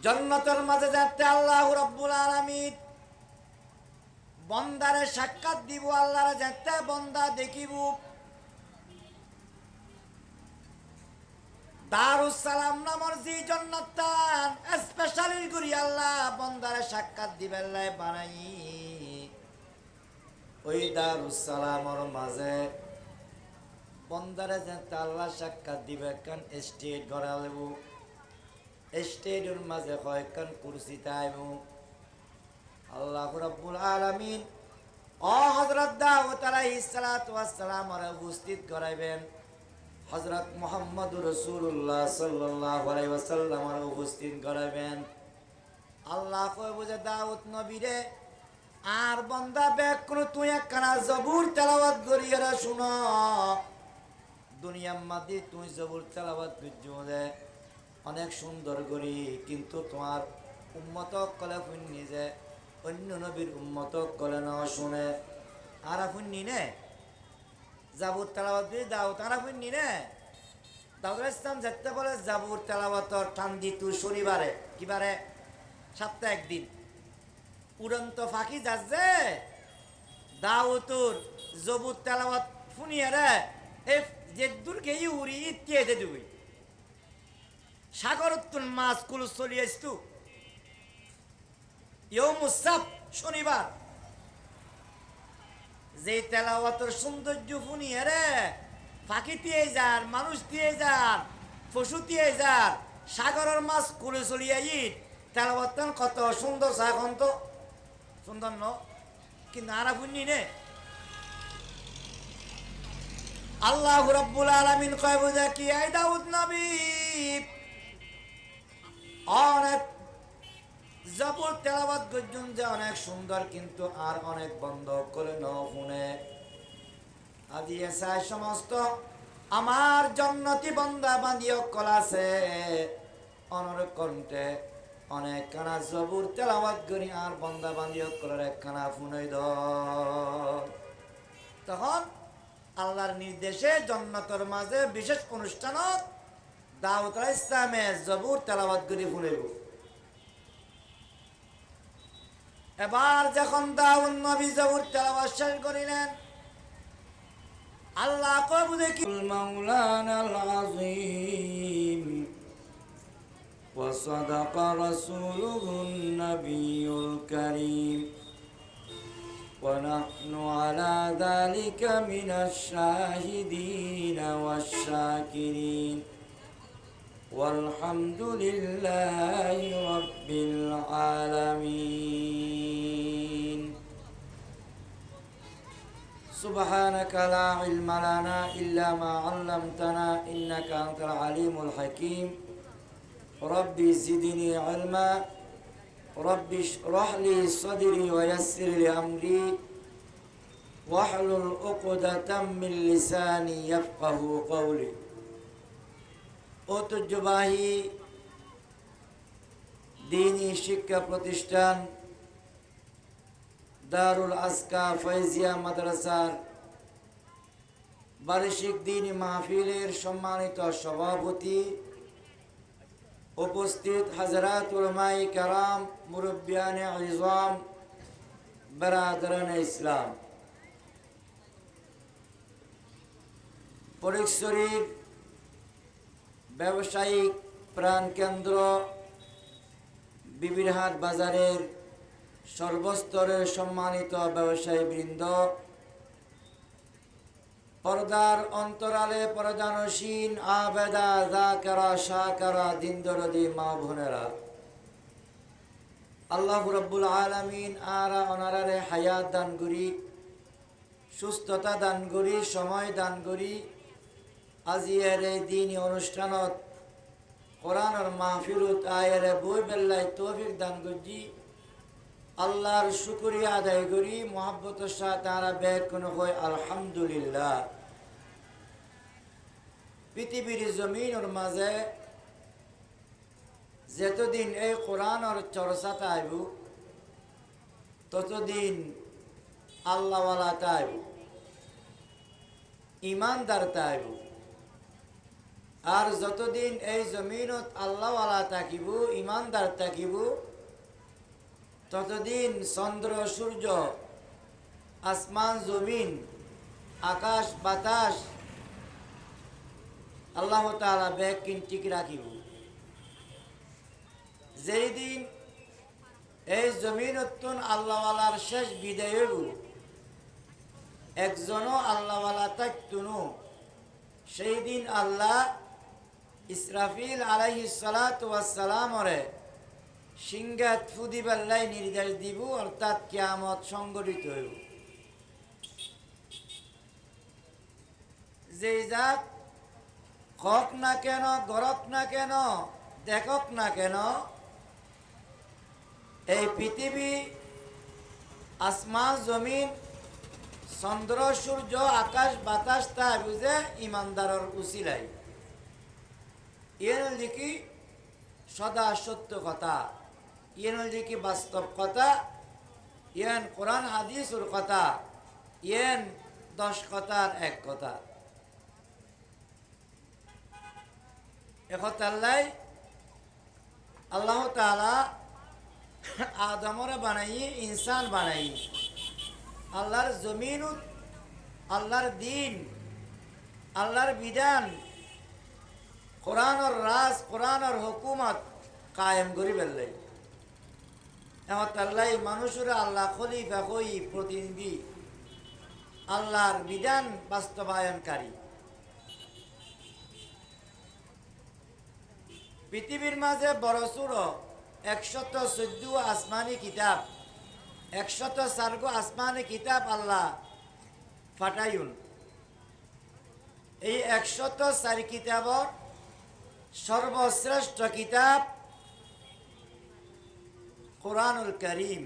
জন্নতের মাঝে যাতে আল্লাহ রাব্বুল আলামিন বন্দারে সাক্ষাৎ দিব আল্লাহরে যাতে বন্দা দেখিব দারুস সালাম নামর জি জান্নাতান স্পেশালি করি আল্লাহ বন্দারে সাক্ষাৎ দিবেন লাই বানাই ওই দারুস সালামর মাঝে বন্দারে যাতে আল্লাহ সাক্ষাৎ দিবে কান স্টেজ গড়ালেব স্টেজের মাঝে কয়েকখান কুরসি তাইব আল্লাহ রাব্বুল আলামিন ও হযরত দাউদ আলাইহিস সালাতু ওয়াস সালাম আর উপস্থিত করাইবেন হযরত মুহাম্মদুর রাসূলুল্লাহ সাল্লাল্লাহু আলাইহি ওয়াসাল্লাম আর উপস্থিত করাইবেন আল্লাহ কই বুঝে দাউদ নবীরে আর বান্দা বেক কোন তুই একখানা জবুর তেলাওয়াত করিয়া শুনো দুনিয়ার মধ্যে তুই জবুর তেলাওয়াত করজে অনেক সুন্দর করি কিন্তু তোমার উম্মত কলে শুনি যে অন্য নবীর উম্মত কলে না শুনে আর শুনি নে জাবুর তেলাওয়াত দিয়ে দাও তারা শুনি নে দাউদ ইসলাম যেতে বলে জাবুর তেলাওয়াতর টান দি তুই শনিবারে কিবারে সপ্তাহে একদিন উড়ন্ত ফাঁকি যাচ্ছে দাউতুর জবুর তেলাওয়াত শুনিয়ে রে এই যে দূর গেই উড়ি ইতিয়ে দে দুই সাগরতুন মাছ কুল চলি আসতু ইয়ৌমুসাব শনিবার যে তেলাওয়াতের সৌন্দর্য শুনিয়ে রে ফাঁকি দিয়ে যার মানুষ দিয়ে যার পশু দিয়ে যার সাগরের মাছ কুলে চলিয়ে ইট তেলাওয়াত কত সুন্দর এখন তো সুন্দর ন কিন্তু আরা শুনি নে আল্লাহ রাব্বুল আলামিন কয় বুঝা কি আই দাউদ নবী অনেক জবর তেলাওয়াত গর্জন যে অনেক সুন্দর কিন্তু আর অনেক বন্ধ করে ন শুনে আদি এসায় সমস্ত আমার জন্নতি বন্দা বান্দিও কল আছে অনর কণ্ঠে অনেক কানা জবুর তেলাওয়াত করি আর বন্দা বান্দিও কলের এক কানা শুনেই দ তখন আল্লাহর নির্দেশে জন্নতর মাঝে বিশেষ অনুষ্ঠানত দাউদ আলাইহিস সালামে জবুর তেলাওয়াত করি শুনেব এবার যখন দাউদ নবী জবুর তেলাওয়াত শেষ করিলেন আল্লাহ কবুলে কি মাওলানাল আযীম ওয়া সাদাকা রাসূলুহুন নাবিয়ুল কারীম ওয়া নাহনু আলা যালিকা মিনাশ শাহিদিন ওয়াশ শাকিরিন والحمد لله رب العالمين سبحانك لا علم لنا إلا ما علمتنا إنك أنت العليم الحكيم ربي زدني علما ربي اشرح لي صدري ويسر لي أمري واحلل عقدة من لساني يفقه قولي ঐতিহ্যবাহী দ্বীনি শিক্ষা প্রতিষ্ঠান দারুল আজকা ফয়জিয়া মাদ্রাসার বার্ষিক দ্বীনি মাহফিলের সম্মানিত সভাপতি, উপস্থিত হযরত উলামায়ে কেরাম, মুরব্বিয়ানে ইজম, বেরাদরানে ইসলাম, ফটিকছড়ির ব্যবসায়িক প্রাণকেন্দ্র বিবিরহাট বাজারের সর্বস্তরের সম্মানিত ব্যবসায়ী বৃন্দ, পর্দার অন্তরালে পর্দানসীন আবেদা যাকেরা শাকেরা দিনদরদি মা বোনেরা, আল্লাহ রাব্বুল আলামিন আরা অনারারে হায়াত দান করি, সুস্থতা দান করি, সময় দান করি। আজিয়ের এই দিনই অনুষ্ঠানত কোরআনের মাহফিলত আয়ের বই বেল্লায় তৌফিক দান করছি। আল্লাহর শুকরিয়া আদায় করি, মোহাব্বতের সাথে তারা ব্যাগ কোনো হয় আলহামদুলিল্লাহ। পৃথিবীর জমিনের মাঝে যতদিন এই কোরআনের চর্চাটা আইব ততদিন আল্লাহওয়ালা তাইব, ইমানদার তাইব। আর যতদিন এই জমিনত আল্লাহওয়ালা থাকিব, ইমানদার থাকিব, ততদিন চন্দ্র সূর্য, আসমান জমিন, আকাশ বাতাস আল্লাহ তাআলা ব্যাগ ঠিক রাখিব। যেই দিন এই জমিনতুন আল্লাহওয়ালার শেষ বিদায় হইব, একজনও আল্লাহওয়ালা থাকতুনো, সেই দিন আল্লাহ ইসরাফিল আলাইহিস সালাতু ওয়াস সালামরে সিংহাত ফুদিবাল্লাই নির্দেশ দিব, অর্থাৎ কিয়ামত সংঘটিত হইব। যেই জাত হক না কেন, গরক না কেন, দেখক না কেন, এই পৃথিবী, আসমান জমিন, চন্দ্র সূর্য, আকাশ বাতাস তা বুঝে ইমানদারের উসিলাই। এর লিখি সদা সত্য কথা, এর লিখি বাস্তব কথা, এন কোরআন হাদিসের কথা, এন 10 কথার এক কথা। একতাল্লাই আল্লাহ তাআলা আদমরে বানাই, ইনসান বানাই, আল্লাহর জমিন, আল্লাহর দিন, আল্লাহর বিধান, কোরআনের রাজ, কোরআনের হুকুমত কায়েম করি বেললাই। একতাল্লাই মানুষের আল্লাহ খলিফা হই প্রতিনিধি, আল্লাহর বিধান বাস্তবায়নকারী। পৃথিবীর মাঝে বড় ছোট 114 আসমানি কিতাব, 104 আসমানি কিতাব আল্লাহ ফাটাইন। এই 104 কিতাবর সর্বশ্রেষ্ঠ কিতাব কোরআনুল কারীম।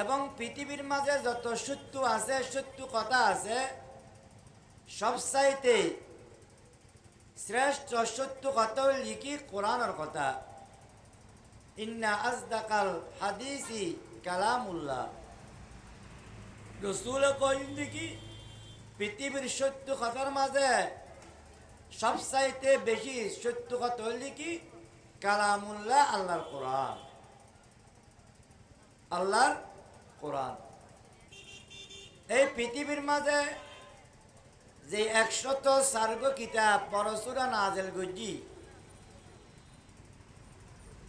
এবং পৃথিবীর মাঝে যত সত্য আছে, সত্য কথা আছে, সবচাইতে শ্রেষ্ঠ সত্য কথা লিখি কোরআনের কথা। ইন্না আজদাকাল হাদিসি কালামুল্লাহ। রসুল কইন দেখি পৃথিবীর সত্য কথার মাঝে সবচাইতে বেশি সত্য কথা লিখি কালামুল্লাহ, আল্লাহর কোরআন, আল্লাহর কোরআন। এই পৃথিবীর মাঝে যে 104 কিতাব পরশুরা নাজেল গজি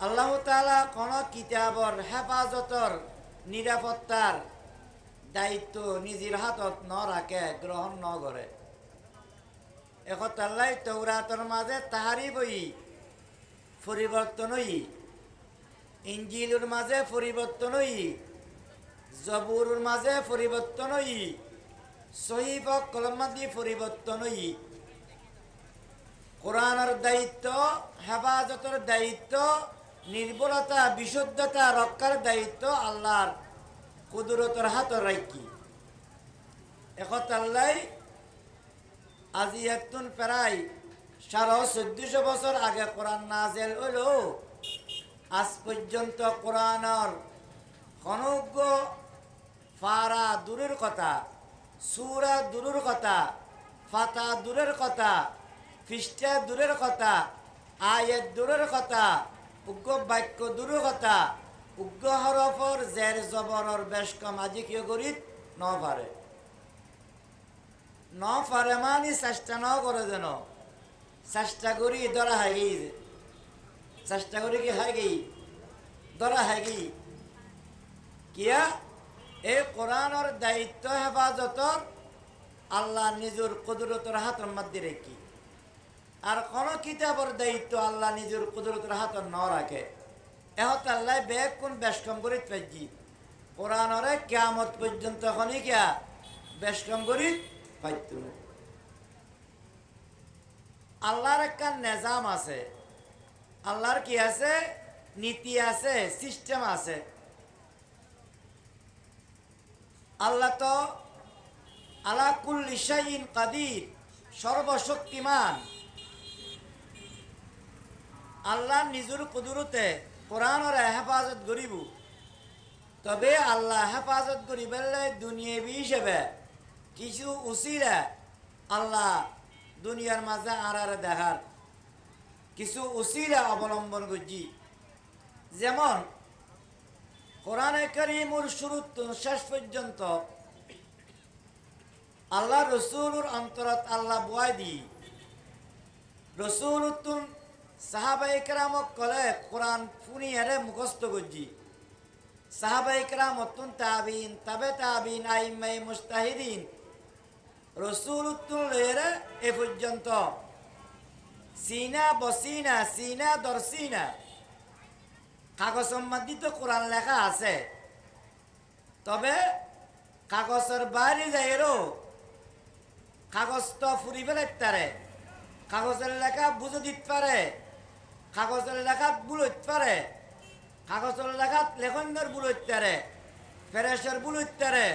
আল্লাহ তাআলা কোন কিতাবর হেফাজতর নিরাপত্তার দায়িত্ব নিজের হাতত ন রাখে, গ্রহণ ন করে। একতাল্লাই তৌরাতর মাঝে তাহারি বই পরিবর্তন হই, ইঞ্জিলুর মাঝে পরিবর্তন হই, জবুরুর মাঝে পরিবর্তন হই, সহিফ কলমাদি পরিবর্তন হই। কোরআনের দায়িত্ব, হেফাজতের দায়িত্ব, নির্ভরতা বিশুদ্ধতা রক্ষার দায়িত্ব আল্লাহর কুদরতের হাত রাখি। একতাল্লাই আজি এতুন প্রায় 1450 বছর আগে কোরআন নাজেল হইল। আজ পর্যন্ত কোরআনের খনজ্ঞ ফারা দূরের কথা, সূরা দূরের কথা, ফাতা দূরের কথা, পৃষ্ঠা দূরের কথা, আয়াত দূরের কথা, উগ্র বাক্য দূরের কথা, উগ্র হরফর জের জবরর বেশ কম আজি কিয় করিত ন পারে, ন পারে মানে চেষ্টা ন করে যেন, চেষ্টা করি ধরা হাই গেই, চেষ্টা করি কি হাই গেই ধরা হাই গেই কিয়া এই কোরআনের দায়িত্ব হেফাজতর আল্লাহ নিজের কুদরতের হাতের মধ্যে রেখি। আর কোন কিতাবের দায়িত্ব আল্লাহ নিজের কুদরতের হাত ন রাখে। এহত আল্লাহ বেগ কোন বেশ কম করে পাইছি কোরআনরে কিয়ামত পর্যন্ত এখনই কিয়া বেশ কম করে পাইত। আল্লাহর একটা নিজাম আছে, আল্লাহর কি আছে, নীতি আছে, সিস্টেম আছে। আল্লাহ তো আলা কুল্লি শাইইন কাদির, সর্বশক্তিমান। আল্লাহ নিজের কুদরতে কোরআনের হেফাজত করিব, তবে আল্লাহ হেফাজত করিবেলে দুনিয়াবি হিসেবে কিছু উসিলা আল্লাহ দুনিয়ার মাঝে আর দেখার কিছু উসিলা অবলম্বন করছি। যেমন কোরআনে কারীমের শুরু শেষ পর্যন্ত আল্লাহ রসুলুর অন্তরত আল্লাহ বয় দি রসুল সাহাবায়ে কেরামক কলে কোরআন ফুনিয়ারে মুখস্থ করছি। সাহাবায়ে কেরাম অতুন তাবিন, তাবে তাবিন, আইম্মায়ে মুজতাহিদিন রসুল লয়েরে এ পর্যন্ত সিনা বসিনা, সিনা দর্শিনা কাগজ সম্বন্ধিত কোরআন লেখা আছে, তবে কাগজের বাইরে যাইরও কাগজ তো ফুরি ফেলাইতে পারে, কাগজের লেখা বুঝে দিতে পারে, কাগজের লেখাত ভুল হইতে পারে, কাগজের লেখাত লেখনের ভুল হইতে পারে, ফেরেশের ভুল হইতে পারে,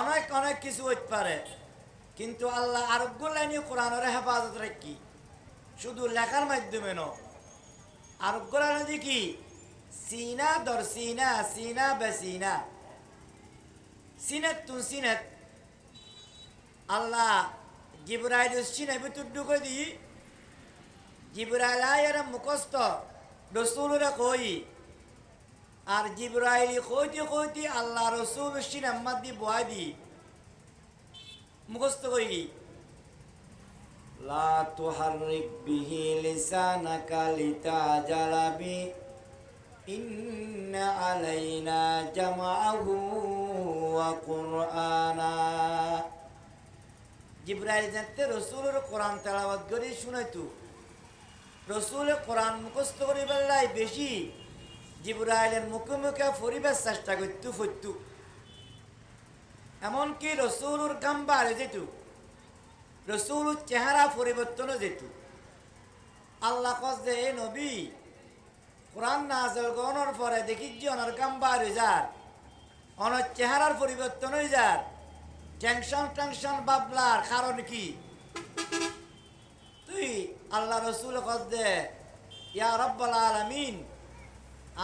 অনেক অনেক কিছু হইতে পারে। কিন্তু আল্লাহ আরোগ্য লাইনে কোরআনের হেফাজত রাখি, শুধু লেখার মাধ্যমে ন, আরোগ্য লাইনে কি সিনা দর্শিনা, সিনা বেসিনা, সিনাত তুন সিনাত আল্লাহ জিবরাইল সিনা ভিতর ঢুকে দি জিবরাইল আয়ের মুখস্থ রসুলরা কই, আর জিবরাইল কইতে কইতে আল্লাহ রসুল সিনার মধ্যে বয় দি মুখস্থ করি। লা তুহাররিক বিহি লিসানাকা লিতাজালা বি ইন্না আলাইনা জামাআহু ওয়া কুরআনা। জিবরাইল জানতে রসুলের কোরআন তেলাওয়াত করে শুনাইতো, রসুলের কোরআন মুখস্থ করি বেলায় বেশি জিবরাইলের মুখে মুখে ফরিবার চেষ্টা করতো ফরতু। এমনকি রসুলের গাম্বা হারে যেত, রসুলের চেহারা পরিবর্তন যেত। আল্লাহ কস যে এ নবী কোরআন নাযিল গণর পরে দেখি যে অনার গাম্বা হারে যার, অনার চেহারার পরিবর্তন হয়ে যার, টেনশন টেনশন বাবলার কারণ কি? তুই আল্লাহ রসুল কস দে ইয়া রব্বাল আলামিন,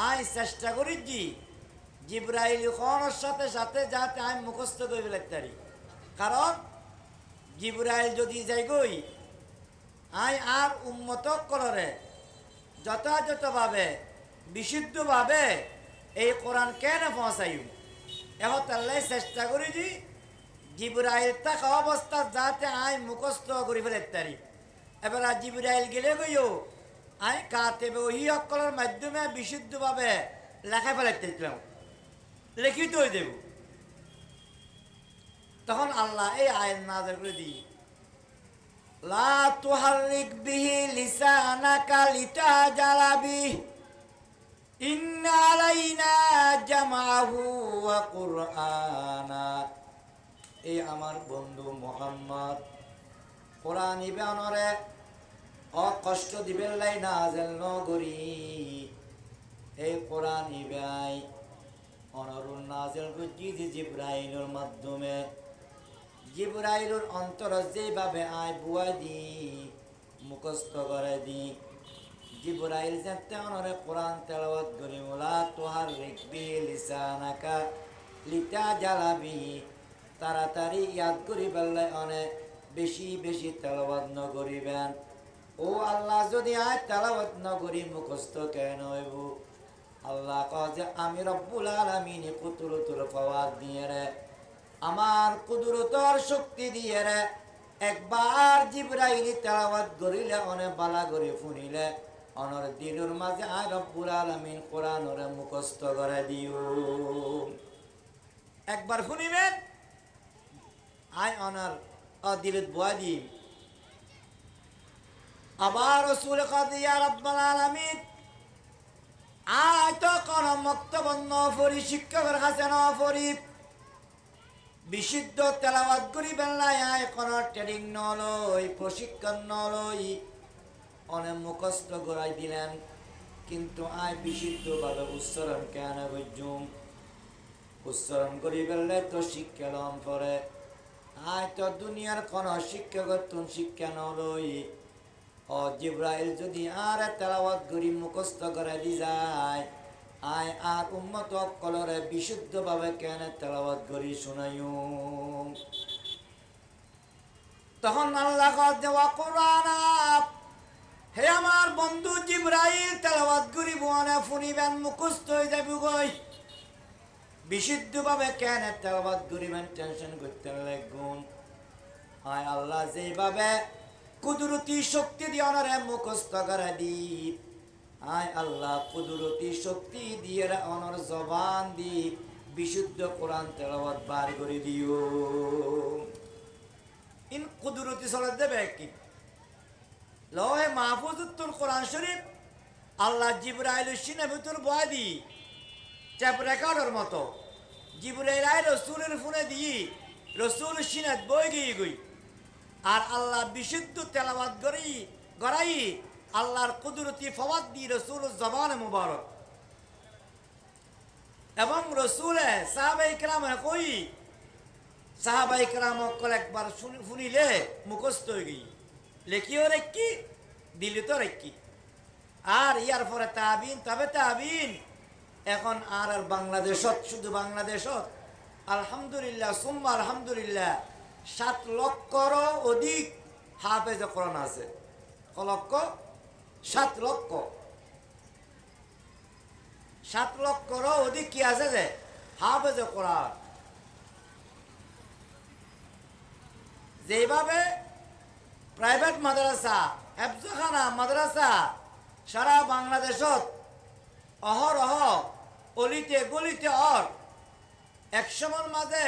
আই চেষ্টা করিছি জিবরাইল কোনের সাথে সাথে যাতে আমি মুখস্থ করে ফেলতে পারি। কারণ জিবরাইল যদি যাই গই আই আর উম্মত করে যথাযথভাবে বিশুদ্ধভাবে এই কোরআন কেন পৌঁছাই, এখন তাল্লাই চেষ্টা করেছি জিবরাইল থাকা অবস্থা যাতে আই মুখস্থ করি ফেলে তারি। এবার জিবরাইল গেলে গইও আই কাতেবে ওই অকলের মাধ্যমে বিশুদ্ধভাবে লেখা ফেলাইতেছিলাম, লিখিত হয়ে দেব। তখন আল্লাহ এই আয়াত নাযিল করে দিই, লা তুহাররিক বিহি লিসানাকা লিতাজালা বিহি ইন্না আলাইনা জামাহু ওয়া কুরআনা। এই আমার বন্ধু মুহাম্মদ কোরআন ইবে অনরে অকষ্ট দিবেন লাই নাযিল নগরী। এই কোরআন ইবাই অনরুন নাযিল করছি জিবরাইলের মাধ্যমে। জিবরাইলের অন্তর যেভাবে আয় বুয়া দি মুখস্থ করে দি, জিবরাইল যাতে অনরে কোরআন তেলাওয়াত করি। লা তুহাররিক বিহি লিসানাকা লিতাজালা বিহি, তাড়াতাড়ি ইয়াদ করি ফেললে অনেক বেশি বেশি তেলাওয়াত ন করিবেন। ও আল্লাহ যদি আয় তেলাওয়াত ন করি মুখস্থ কেন হইব? আল্লাহ কয় যে আমি রব্বুল আলামিন কুদরতুল ফাওয়াদ দিয়ে রে, আমার কুদরতর শক্তি দিয়ে রে একবার জিবরাইল তেলাওয়াত করিলে অনেক বালা করে শুনিলে অনর দিনের মাঝে আয় রব্বুল আলামিন কোরআন ওরে মুখস্থ করে দিও। একবার শুনিবেন আয় অনর দিলত বুয়া দি। আবার রাসূল কয় ইয়া রব্বুল আলামিন আয় তো কোন মক্তব ন পড়ি, শিক্ষকের কাছে ন পড়ি, বিশুদ্ধ তেলাওয়াত করিবেন না। আয় কোন ট্রেনিং নলই, প্রশিক্ষণ নলই, অনেক মুখস্থ করাই দিলেন, কিন্তু আয় বিশুদ্ধভাবে উচ্চারণ কেন বুঝুম? উচ্চারণ করি ফেললে তো শিক্ষা লম পরে। আয় তো দুনিয়ার কোন শিক্ষকত্ব শিক্ষা নলই। ও জিবরাইল যদি আর তেলাওয়াত করি মুখস্থ করে দি যায়, আয় আর উম্মত অকলরে বিশুদ্ধভাবে কেন তেলাওয়াত করি শুনাইও? তখন আল্লাহ দেওয়া কোরআন, হে আমার বন্ধু জিবরাইল তেলাওয়াত করি বুয়ানে শুনিবেন মুখস্থ হয়ে যাবে গই, বিশুদ্ধভাবে কেন তেলাওয়াত করিবেন টেনশন করতে লাগুন। আয় আল্লাহ যেভাবে কুদরতি শক্তি দিয়ে অনরে মুখস্থ করে দি, আয় আল্লাহ কুদরতি শক্তি দিয়ে অনর জবান দি বিশুদ্ধ কোরআন তেলাওয়াত বার করে দিও। ইন কুদরতি চলে দেবে কি লহে মাহফুজুল কোরআন শরীফ আল্লাহ জিবরাইল সিনে ভিতর বয় দি ট্যাপ রেকর্ডের মতো জিবরাইল আই রসুলের ফোনে দিয়ে রসুল সিনাত বই গিয়ে গই। আর আল্লাহ বিশুদ্ধ তেলাওয়াত গড়াই আল্লাহর কুদরতি ফওয়াদ দি রসুল জবান মুবারক এবং রসুলে সাহাবাই কেরাম কই সাহাবাই কেরাম একবার শুনিলে মুখস্থ হয়ে গই, লেখিও রেখি দিলি তো রেখি। আর ইয়ার পরে তাবিন তবে তাবিন এখন আর বাংলাদেশত শুধু বাংলাদেশত আলহামদুলিল্লাহ সুম্মা আলহামদুলিল্লাহ 7 লক্ষরও অধিক হাফেজ কোরআন আছে। ক লক্ষ? 7 লক্ষ। 7 লক্ষরও অধিক কি আছে যে হাফেজ কোরআন। যেভাবে প্রাইভেট মাদ্রাসা হেফজখানা মাদ্রাসা সারা বাংলাদেশত অহরহ অলিতে গলিতে অর 100 মাঝে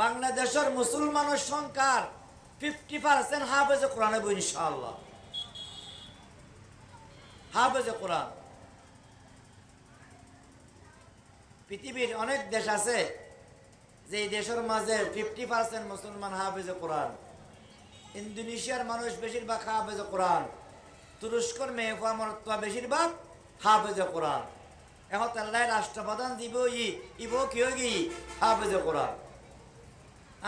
বাংলাদেশের মুসলমানের সংখ্যার 50% হাফেজ কোরআন হইব ইনশাআল্লাহ। হাফেজ কোরআন পৃথিবীর অনেক দেশ আছে যে দেশের মাঝে 50% মুসলমান হাফেজ কোরআন। ইন্দোনেশিয়ার মানুষ বেশিরভাগ হাফেজ কোরআন, তুরস্কর মেহফা বেশিরভাগ হাফেজ কোরআন। এখন আল্লাহ রাষ্ট্রপ্রধান দিব ইব কি গি হাফেজ কোরআন।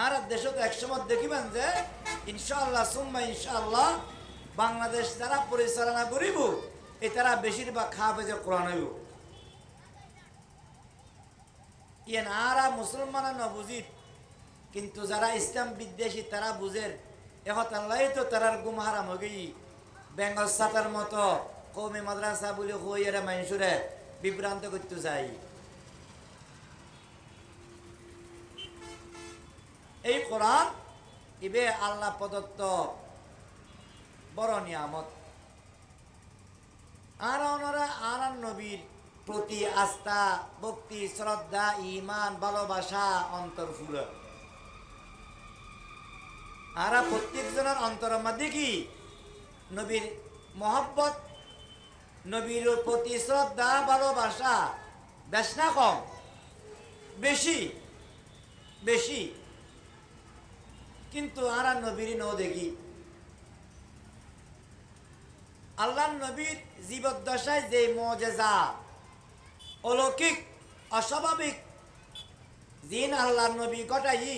আর দেশত 100 দেখিবেন যে ইনশাআল্লাহ সুম্মা ইনশাআল্লাহ বাংলাদেশ যারা পরিচালনা করিব এ তারা বেশিরভাগ হাফেজ কোরআন হইব। ইয়ে আরা মুসলমান নবুজিত, কিন্তু যারা ইসলাম বিদ্বেষী তারা বুঝের এখন আল্লাহ তো তারার গুম হারাম হয়ে গই। বেঙ্গল সাতার মতো কৌমি মাদ্রাসা বলে হইয়ারে মানুষরে বিভ্রান্ত করতে চাই। এই কোরআন ইবে আল্লাহ প্রদত্ত বড় নিয়ামত। আর ওনারা আর নবীর প্রতি আস্থা, ভক্তি, শ্রদ্ধা, ঈমান, ভালোবাসা অন্তর ফুলে। আর প্রত্যেকজনের অন্তরের মধ্যে কি নবীর মহব্বত, নবীর প্রতি শ্রদ্ধা, ভালোবাসা বেশ না কম? বেশি বেশি। কিন্তু আর নবীর নও দেখি। আল্লাহ নবীর জীবদ্দশায় যে মুজিজা, অলৌকিক, অস্বাভাবিক জিন আল্লাহ নবী ঘটাই